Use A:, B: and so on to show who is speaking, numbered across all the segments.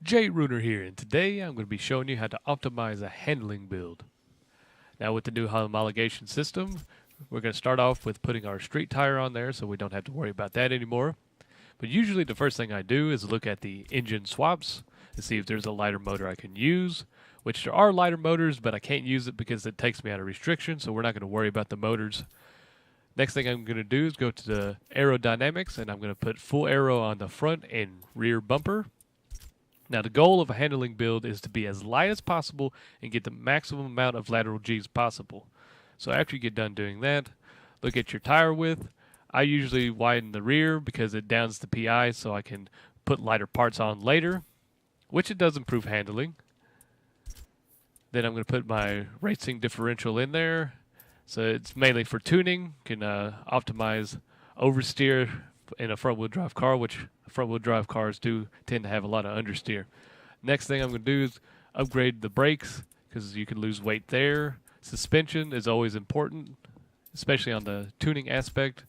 A: Jay Runer here, and today I'm going to be showing you how to optimize a handling build. Now with the new homologation system, we're going to start off with putting our street tire on there so we don't have to worry about that anymore. But usually the first thing I do is look at the engine swaps to see if there's a lighter motor I can use, which there are lighter motors, but I can't use it because it takes me out of restriction, so we're not going to worry about the motors. Next thing I'm going to do is go to the aerodynamics, and I'm going to put full aero on the front and rear bumper. Now the goal of a handling build is to be as light as possible and get the maximum amount of lateral G's possible. So after you get done doing that, look at your tire width. I usually widen the rear because it downs the PI so I can put lighter parts on later, which it does improve handling. Then I'm going to put my racing differential in there. So it's mainly for tuning, can optimize oversteer in a front-wheel drive car, which front-wheel drive cars do tend to have a lot of understeer. Next thing I'm going to do is upgrade the brakes because you can lose weight there. Suspension is always important, especially on the tuning aspect.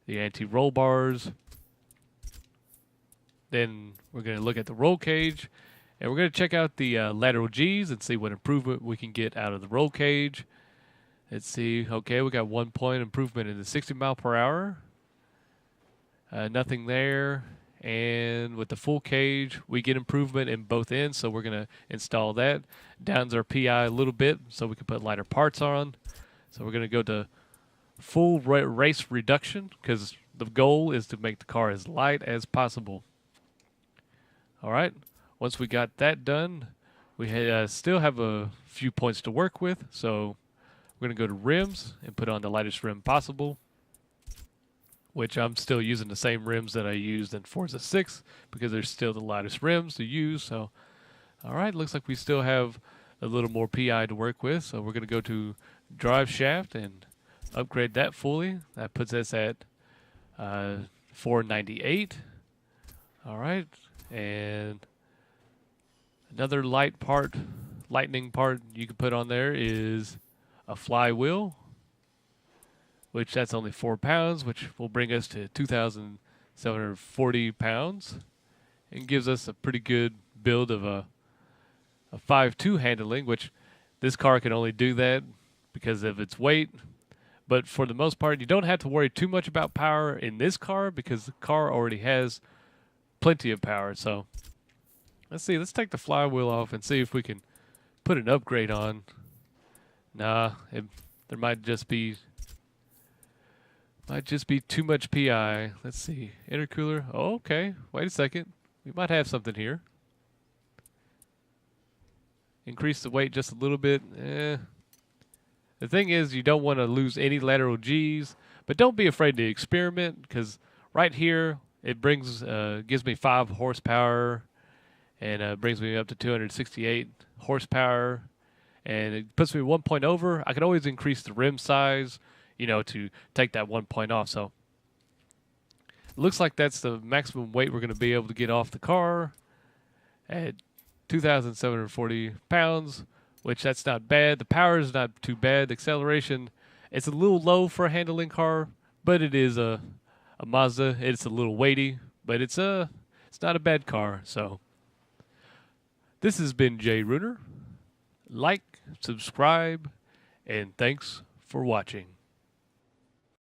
A: The anti-roll bars. Then we're going to look at the roll cage, and we're going to check out the lateral G's and see what improvement we can get out of the roll cage. Let's see. Okay, we got 1 point improvement in the 60 mile per hour. Nothing there. And with the full cage, we get improvement in both ends, so we're going to install that. Downs our PI a little bit so we can put lighter parts on. So we're going to go to full race reduction because the goal is to make the car as light as possible. All right. Once we got that done, we still have a few points to work with, so we're going to go to rims and put on the lightest rim possible, which I'm still using the same rims that I used in Forza 6 because they're still the lightest rims to use. So, all right, looks like we still have a little more PI to work with. So we're going to go to drive shaft and upgrade that fully. That puts us at 498. All right, and another lightning part you can put on there is a flywheel, which that's only 4 pounds, which will bring us to 2,740 pounds and gives us a pretty good build of a 5.2 handling, which this car can only do that because of its weight. But for the most part, you don't have to worry too much about power in this car because the car already has plenty of power. So let's see. Let's take the flywheel off and see if we can put an upgrade on. Nah, there might just be too much PI. Let's see. Intercooler. Oh, okay. Wait a second. We might have something here. Increase the weight just a little bit. The thing is, you don't want to lose any lateral G's, but don't be afraid to experiment because right here it gives me 5 horsepower and brings me up to 268 horsepower. And it puts me 1 point over. I can always increase the rim size, to take that 1 point off. So it looks like that's the maximum weight we're going to be able to get off the car at 2,740 pounds, which that's not bad. The power is not too bad. The acceleration, it's a little low for a handling car, but it is a Mazda. It's a little weighty, but it's not a bad car. So this has been Jay Runer. Like, subscribe, and thanks for watching.